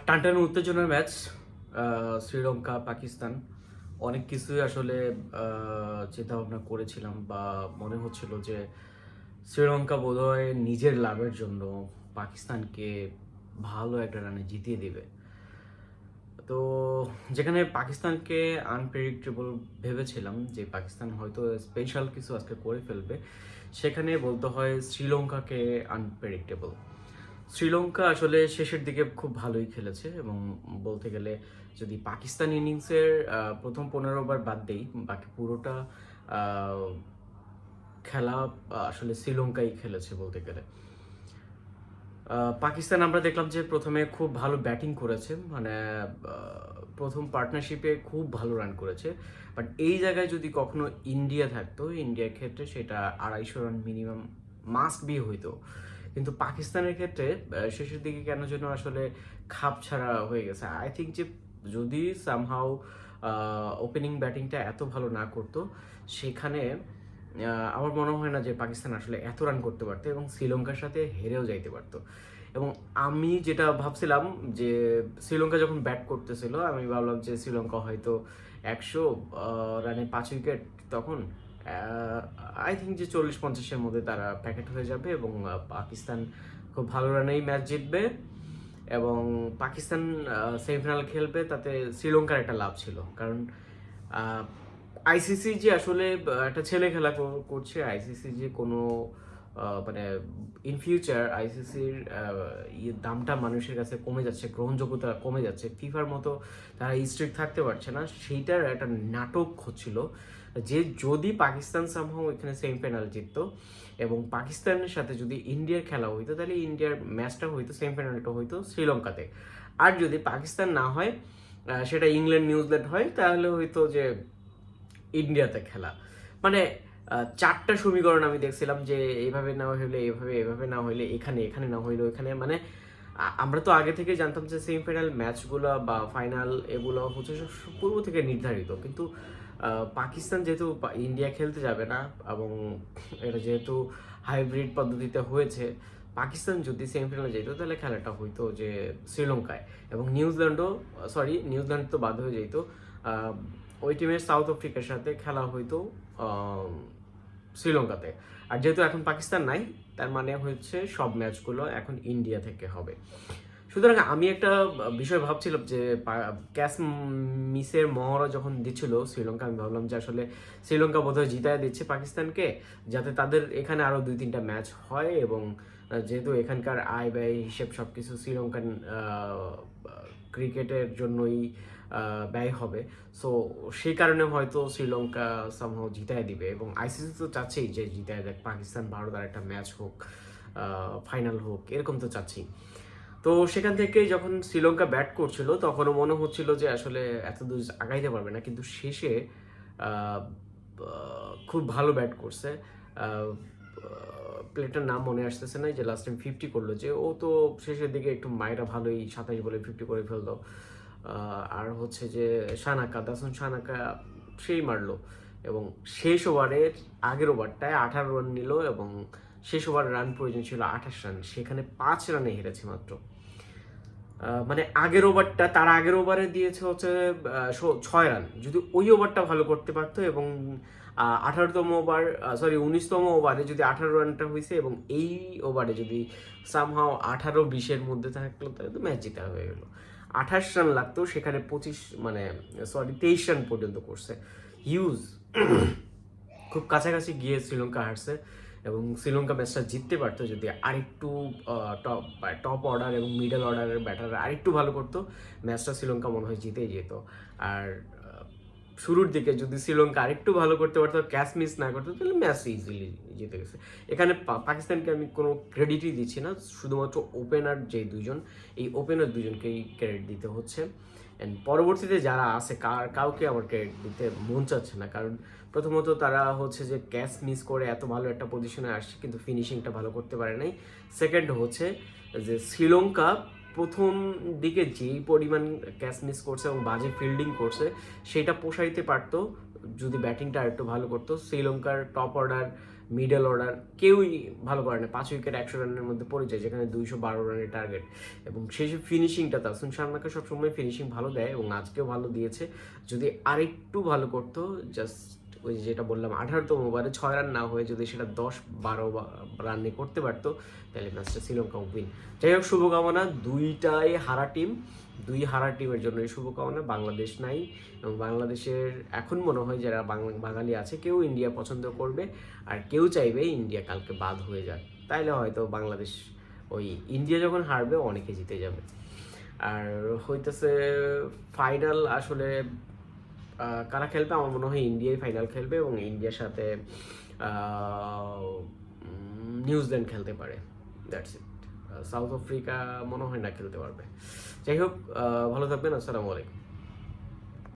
টানটানো উত্তেজনার ম্যাচ। শ্রীলঙ্কা পাকিস্তান অনেক কিছুই আসলে চিন্তা ভাবনা করেছিলাম বা মনে হচ্ছিল যে শ্রীলঙ্কা বোধহয় নিজের লাভের জন্য পাকিস্তানকে ভালো একটা রানে জিতিয়ে দিবে। তো যেখানে পাকিস্তানকে আনপ্রেডিক্টেবল ভেবেছিলাম যে পাকিস্তান হয়তো স্পেশাল কিছু আজকে করে ফেলবে, সেখানে বলতে হয় শ্রীলঙ্কাকে আনপ্রেডিক্টেবল। শ্রীলঙ্কা আসলে শেষের দিকে খুব ভালোই খেলেছে এবং বলতে গেলে যদি পাকিস্তান ইনিংসের প্রথম 15 ওভার বাদ দেই, বাকি পুরোটা আহ, খেলা আসলে শ্রীলঙ্কাই খেলেছে বলতে গেলে। পাকিস্তান আমরা দেখলাম যে প্রথমে খুব ভালো ব্যাটিং করেছে, মানে প্রথম পার্টনারশিপে খুব ভালো রান করেছে। বাট এই জায়গায় যদি কখনো ইন্ডিয়া থাকতো, ইন্ডিয়ার ক্ষেত্রে সেটা 250 রান মিনিমাম মাস্ট বি হইতো। কিন্তু পাকিস্তানের ক্ষেত্রে শেষের দিকে কেন যেন আসলে খাপ ছাড়া হয়ে গেছে। আই থিঙ্ক যে যদি সামহাও ওপেনিং ব্যাটিংটা এত ভালো না করতো, সেখানে আমার মনে হয় না যে পাকিস্তান আসলে এত রান করতে পারতো এবং শ্রীলঙ্কার সাথে হেরেও যাইতে পারতো। এবং আমি যেটা ভাবছিলাম যে শ্রীলঙ্কা যখন ব্যাট করতেছিল, আমি ভাবলাম যে শ্রীলঙ্কা হয়তো 100 রানে 5 উইকেট, তখন আই থিঙ্ক যে 40-50-এর মধ্যে তারা প্যাকেট হয়ে যাবে এবং পাকিস্তান খুব ভালো রানেই ম্যাচ জিতবে এবং পাকিস্তান সেমিফাইনাল খেলবে। তাতে শ্রীলঙ্কার একটা লাভ ছিল, কারণ আইসিসি যে আসলে একটা ছেলে খেলা করছে। আইসিসি যে কোনো মানে ইন ফিউচার আইসিসির দামটা মানুষের কাছে কমে যাচ্ছে, গ্রহণযোগ্যতা কমে যাচ্ছে, ফিফার মতো তারা স্ট্রিক্ট থাকতে পারছে না, সেইটার একটা নাটক হচ্ছিল যে যদি পাকিস্তান সামহাও এখানে সেমিফাইনাল জিততো এবং পাকিস্তানের সাথে যদি ইন্ডিয়ার খেলা হইতো, তাহলে ইন্ডিয়ার ম্যাচটা হইতো, সেমিফাইনালটা হইতো শ্রীলঙ্কাতে। আর যদি পাকিস্তান না হয়, সেটা ইংল্যান্ড নিউজিল্যান্ড হয়, তাহলে হয়তো যে ইন্ডিয়াতে খেলা। মানে চারটা সমীকরণ আমি দেখছিলাম যে এইভাবে না হইলে এইভাবে, এইভাবে না হইলে এখানে, এখানে না হইলে ওইখানে। মানে আমরা তো আগে থেকে জানতাম যে সেমিফাইনাল ম্যাচগুলো বা ফাইনাল এগুলো হচ্ছে সব পূর্ব থেকে নির্ধারিত, কিন্তু পাকিস্তান যেহেতু ইন্ডিয়া খেলতে যাবে না এবং এটা যেহেতু হাইব্রিড পদ্ধতিতে হয়েছে, পাকিস্তান যদি সেমিফাইনালে যেত তাহলে খেলাটা হইতো যে শ্রীলঙ্কায় এবং নিউজিল্যান্ড তো বাদ হয়ে যেত। ওই টিমের সাউথ আফ্রিকার সাথে খেলা হইতো আহ, শ্রীলঙ্কাতে। আর যেহেতু এখন পাকিস্তান নাই, তার মানে হচ্ছে সব ম্যাচগুলো এখন ইন্ডিয়া থেকে হবে। সুতরাং আমি একটা বিষয় ভাবছিলাম যে ক্যাচ মিসের মহড়া যখন দিচ্ছিল শ্রীলঙ্কা, আমি ভাবলাম যে আসলে শ্রীলঙ্কা বোধহয় জিতায় দিচ্ছে পাকিস্তানকে, যাতে তাদের এখানে আরও 2-3টা ম্যাচ হয় এবং যেহেতু এখানকার আয় ব্যয় হিসেব সব কিছু শ্রীলঙ্কান ক্রিকেটের জন্যই ব্যয় হবে। সো সেই কারণে হয়তো শ্রীলঙ্কা সামহাও জিতায় দিবে এবং আইসিসি তো চাচ্ছেই যে জিতায় দেখ, পাকিস্তান ভারত আর একটা ম্যাচ হোক, ফাইনাল হোক, এরকম তো চাচ্ছেই। তো সেখান থেকে যখন শ্রীলঙ্কা ব্যাট করছিল, তখনও মনে হচ্ছিল যে আসলে এত দূর আগাইতে পারবে না, কিন্তু শেষে আহ, খুব ভালো ব্যাট করছে। প্লেটার নাম মনে আসতেছে না, যে লাস্ট টাইম 50 করলো, যে ও তো শেষের দিকে একটু মায়েরা ভালোই 27 বলে 50 করে ফেললো। আর হচ্ছে যে দাসুন সানাকা সেই মারলো এবং শেষ ওভারের আগের ওভারটায় 18 রান নিল এবং শেষ ওভার রান প্রয়োজন ছিল 28 রান, সেখানে 5 রানে হেরেছে মাত্র। মানে তার আগের ওভারে দিয়েছে হচ্ছে 6 রান। যদি ওই ওভারটা ভালো করতে পারতো এবং 19তম ওভারে যদি 18 রানটা হয়েছে এবং এই ওভারে যদি সামহাও 18-20-এর মধ্যে থাকলো, তাহলে তো ম্যাচ জিতা হয়ে গেলো। 28 রান লাগতো, সেখানে 23 রান পর্যন্ত করছে। হিউজ খুব কাছাকাছি গিয়ে শ্রীলঙ্কা হারছে এবং শ্রীলঙ্কা ম্যাচটা জিততে পারতো যদি আরেকটু টপ অর্ডার এবং মিডল অর্ডারের ব্যাটাররা আরেকটু ভালো করতো। ম্যাচটা শ্রীলঙ্কা মনে হয় জিতেই যেত। আর শুরুর দিকে যদি শ্রীলঙ্কা আরেকটু ভালো করতে পারতো, ক্যাচ মিস না করতো, তাহলে ম্যাচ ইজিলি জিতে গেছে। এখানে পাকিস্তানকে আমি কোনো ক্রেডিটই দিচ্ছি না, শুধুমাত্র ওপেনার যে দুজন, এই ওপেনার দুজনকেই ক্রেডিট দিতে হচ্ছে। অ্যান্ড পরবর্তীতে যারা আছে কাউকে আমার ক্রেডিট দিতে মন চাচ্ছে না, কারণ প্রথমত তারা হচ্ছে যে ক্যাচ মিস করে এত ভালো একটা পজিশনে আসছে কিন্তু ফিনিশিংটা ভালো করতে পারে নাই। সেকেন্ড হচ্ছে যে শ্রীলঙ্কা প্রথম দিকে যেই পরিমাণ ক্যাচ মিস করছে এবং বাজে ফিল্ডিং করছে, সেটা পোষাইতে পারতো যদি ব্যাটিংটা আরেকটু ভালো করতো। শ্রীলঙ্কার টপ অর্ডার মিডল অর্ডার কেউই ভালো করে না, 5 উইকেট 100 রানের মধ্যে পড়ে যায়, যেখানে 212 রানের টার্গেট। এবং সেই ফিনিশিংটা তাসকিন শার্মাকে সবসময় ফিনিশিং ভালো দেয় এবং আজকেও ভালো দিয়েছে। যদি আরেকটু ভালো করতো, জাস্ট ওই যেটা বললাম 18তম ওভারে 6 রান না হয়ে যদি সেটা 10-12 রানে করতে পারতো, তাহলে ম্যাচটা শ্রীলঙ্কা উইন। যাই হোক, শুভকামনা, দুই হারা টিমের জন্য শুভকামনা। বাংলাদেশ নাই, এবং বাংলাদেশের এখন মনে হয় যারা বাঙালি আছে কেউ ইন্ডিয়া পছন্দ করবে, আর কেউ চাইবে ইন্ডিয়া কালকে বাদ হয়ে যাক, তাইলে হয়তো বাংলাদেশ ওই ইন্ডিয়া যখন হারবে অনেকে জিতে যাবে। আর হইতেছে ফাইনাল আসলে কারা খেলবে, আমার মনে হয় ইন্ডিয়াই ফাইনাল খেলবে এবং ইন্ডিয়ার সাথে নিউজিল্যান্ড খেলতে পারে, দ্যাটস ইট। সাউথ আফ্রিকা মনে হয় না খেলতে পারবে। যাই হোক, ভালো থাকবেন, আসসালামু আলাইকুম।